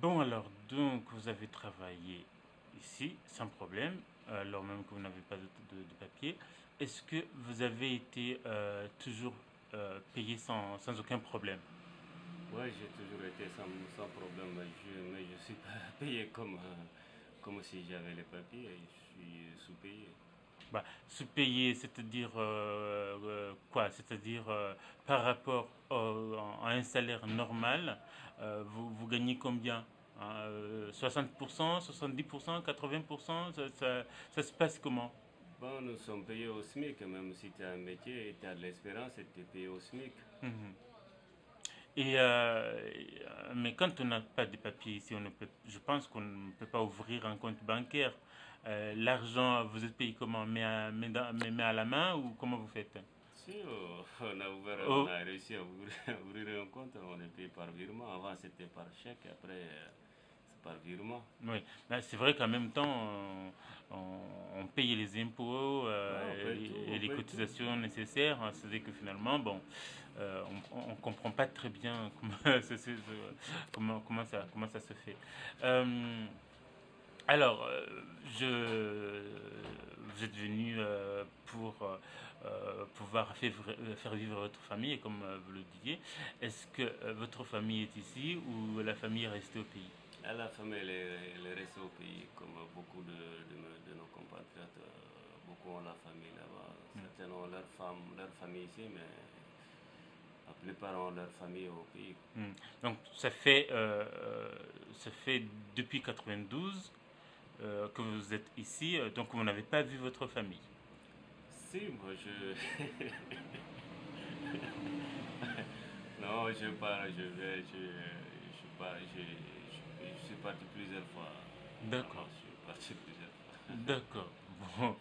Bon, alors, donc, vous avez travaillé ici sans problème, alors même que vous n'avez pas de papier. Est-ce que vous avez été toujours payé sans aucun problème? Ouais, j'ai toujours été sans problème, mais je suis pas payé comme si j'avais les papiers, je suis sous-payé. Bah, sous-payé, c'est-à-dire quoi? C'est-à-dire par rapport à un salaire normal, vous gagnez combien? Hein, 60%, 70%, 80%, ça se passe comment? Bon, nous sommes payés au SMIC, même si tu as un métier et tu as de l'espérance, tu es payé au SMIC. Mhm. Mais quand on n'a pas de papiers ici, je pense qu'on ne peut pas ouvrir un compte bancaire. L'argent, vous êtes payé comment? Mais à la main ou comment vous faites? Si on Oh, a réussi à ouvrir, ouvrir un compte, on est payé par virement. Avant c'était par chèque, après c'est par virement. oui, mais c'est vrai qu'en même temps, on paye les impôts Ouais, on paye tout, et on les paye tout. cotisations nécessaires. Hein. C'est-à-dire que finalement, bon, on ne comprend pas très bien comment ça se fait. Euh, Alors, je, vous êtes venu pour pouvoir faire vivre votre famille, comme vous le disiez. Est-ce que votre famille est ici ou la famille est restée au pays? À la famille, elle est restée au pays, comme beaucoup de nos compatriotes. Beaucoup ont la famille là-bas. Hmm. Certains ont leur femme, leur famille ici, mais la plupart ont leur famille au pays. Hmm. Donc, ça fait depuis 92 que vous êtes ici, donc vous n'avez pas vu votre famille. Si, moi je. Non, je pars, je vais, je suis parti plusieurs fois. Vraiment, D'accord. je suis parti plusieurs fois. D'accord. Bon,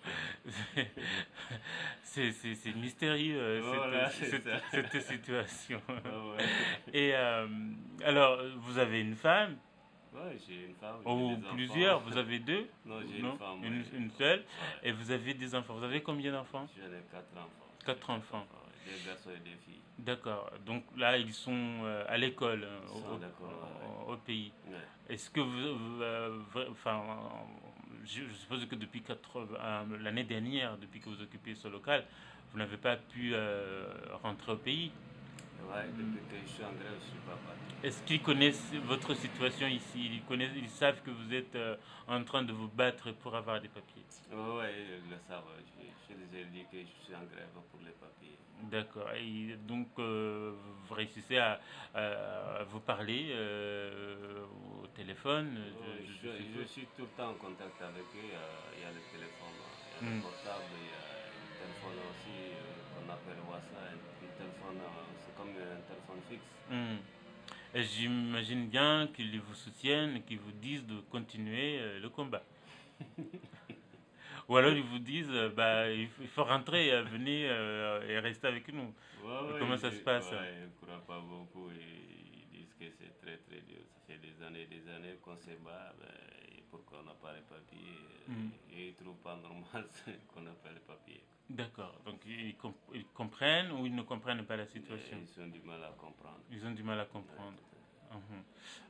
c'est mystérieux Voilà, c'est ça. cette situation. Ouais, ouais. Et alors, vous avez une femme Ouais, j'ai une femme, j'ai ou des enfants. plusieurs? Vous avez deux? Non, Ou j'ai une non? femme, ouais. Une seule? Ouais. Et vous avez des enfants. Vous avez combien d'enfants? J'en ai quatre enfants. J'ai Quatre quatre enfants. enfants, ouais. Deux garçons et deux filles. D'accord. Donc là, ils sont à l'école hein, Ils sont d'accord, au pays. ouais. Ouais. Est-ce que enfin, je suppose que depuis l'année dernière, depuis que vous occupez ce local, vous n'avez pas pu rentrer au pays. Ouais, depuis que je suis en grève, je suis pas parti. Est-ce qu'ils connaissent votre situation ici? Ils savent que vous êtes en train de vous battre pour avoir des papiers. Ouais, ouais, ils le savent. Je les ai dit que je suis en grève pour les papiers. D'accord. Et donc, vous réussissez à vous parler au téléphone, Ouais, je je suppose. suis tout le temps en contact avec eux. Il y a le téléphone, il y a le Hmm. portable, il y a le téléphone aussi qu'on appelle WhatsApp. Et puis le téléphone, c'est comme un téléphone fixe. Hmm. Et j'imagine bien qu'ils vous soutiennent, qu'ils vous disent de continuer le combat. Ou alors ils vous disent, bah, il faut rentrer, venez et rester avec nous. Ouais, ouais, Comment ça se passe? ouais, ils ne croient pas beaucoup et ils disent que c'est très très dur. Ça fait des années qu'on se bat ben, et pourquoi on n'a pas les papiers. Hmm. Et ils ne trouvent pas normal qu'on n'a pas les papiers. D'accord. Donc ils comprennent ou ils ne comprennent pas la situation. Ils ont du mal à comprendre. Ils ont du mal à Ouais, comprendre. tout Mhm.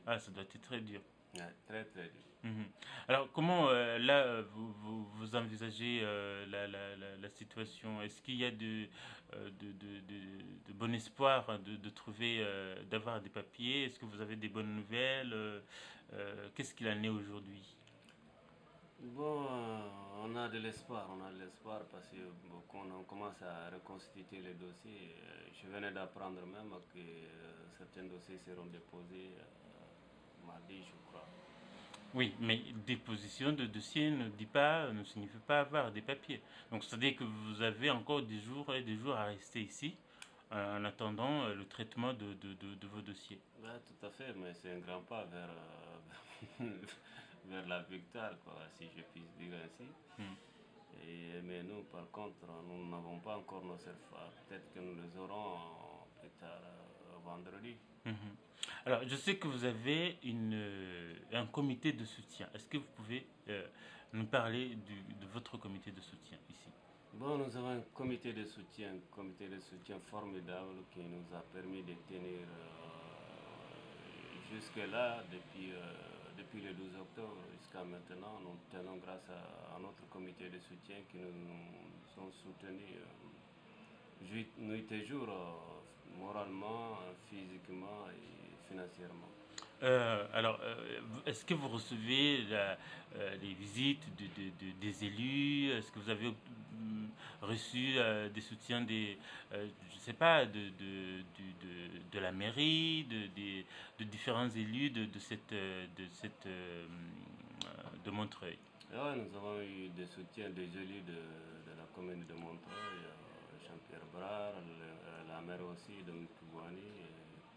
Ah, ça doit être très dur. ouais, très très dur. Mhm. Alors, comment là vous envisagez la situation? Est-ce qu'il y a de bon espoir hein, de trouver, d'avoir des papiers? Est-ce que vous avez des bonnes nouvelles? Qu'est-ce qu'il en est aujourd'hui? Bon, on a de l'espoir parce que bon, quand on commence à reconstituer les dossiers, je venais d'apprendre même que certains dossiers seront déposés mardi, je crois. Oui, mais déposition de dossier ne dit pas, ne signifie pas avoir des papiers. Donc, c'est-à-dire que vous avez encore des jours et des jours à rester ici en attendant le traitement de vos dossiers. Ouais, tout à fait, mais c'est un grand pas vers, vers la victoire, quoi, si je puis dire ainsi. Hmm. Mais nous, par contre, nous n'avons pas encore nos certificats. Peut-être que nous les aurons plus tard, vendredi. Mhm. Alors, je sais que vous avez un comité de soutien. Est-ce que vous pouvez nous parler de votre comité de soutien ici? Bon, nous avons un comité de soutien formidable qui nous a permis de tenir Jusque-là, depuis le 12 octobre jusqu'à maintenant, nous tenons grâce à notre comité de soutien qui nous ont soutenus nuit et jour, moralement, physiquement et financièrement. Est-ce que vous recevez les visites des élus? Est-ce que vous avez reçu des soutiens je sais pas, de la mairie, de différents élus de Montreuil? Ouais, nous avons eu des soutiens des élus de la commune de Montreuil, Jean-Pierre Brard, la maire aussi de Moutouani,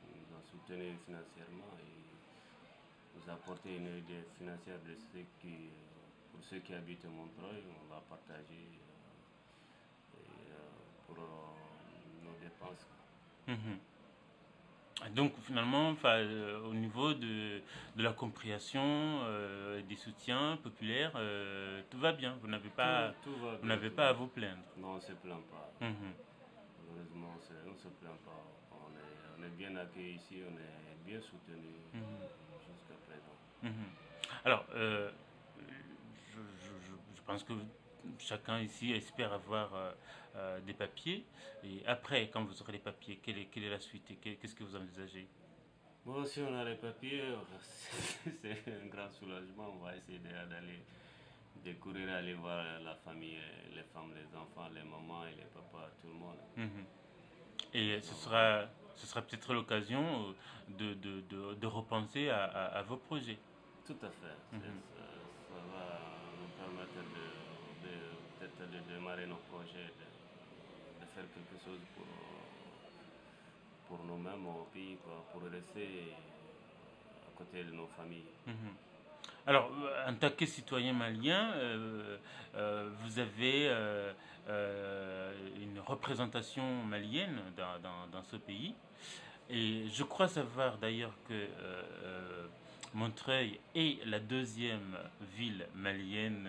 nous a soutenus financièrement et nous a apporté une aide financière pour ceux qui habitent Montreuil. On va partager pour nos dépenses. Mhm. Donc finalement, enfin, au niveau de la compréhension des soutiens populaires, tout va bien. Vous n'avez pas, Tout va vous bien, n'avez tout pas va à bien. vous plaindre. Non, on ne se plaint pas. Mhm. Malheureusement, on ne se plaint pas. On est bien accueillis ici, on est bien soutenus Mhm. jusqu'à présent. Mhm. Alors, je pense que chacun ici espère avoir des papiers. Et après, quand vous aurez les papiers, quelle est la suite et qu'est-ce que vous envisagez? Bon, si on a les papiers, c'est un grand soulagement. On va essayer de courir aller voir la famille, les femmes, les enfants, les mamans et les papas, tout le monde. Mhm. Et Non, ce sera peut-être l'occasion de repenser à vos projets. tout à fait. Mhm. Ça va nous permettre peut-être de démarrer nos projets, de faire quelque chose pour nous-mêmes au pays, quoi, pour rester à côté de nos familles. Mhm. Alors, en tant que citoyen malien, vous avez une représentation malienne dans ce pays. Et je crois savoir d'ailleurs que Montreuil est la deuxième ville malienne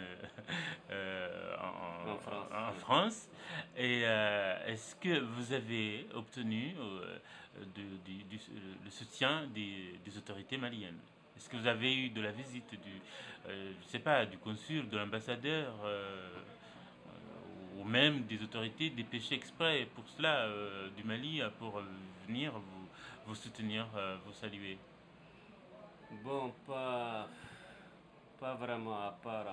En France, en oui. France. Et est-ce que vous avez obtenu le soutien des autorités maliennes? Est-ce que vous avez eu de la visite je sais pas, du consul, de l'ambassadeur, ou même des autorités dépêchées exprès pour cela du Mali pour venir vous soutenir, vous saluer? Bon, pas vraiment, à part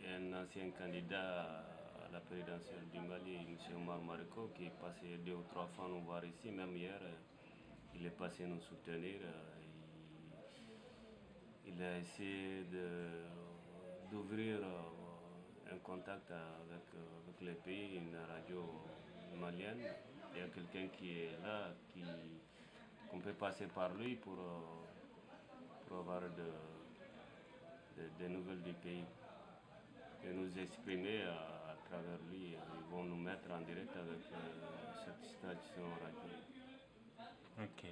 un ancien candidat à la présidentielle du Mali, M. Omar Mariko, qui est passé 2 ou 3 fois nous voir ici, même hier, il est passé nous soutenir. Il a essayé d'ouvrir un contact avec les pays, une radio malienne. Il y a quelqu'un qui est là, qu'on peut passer par lui pour avoir des nouvelles du pays et nous exprimer à travers lui. Ils vont nous mettre en direct avec cette station radio. Ok.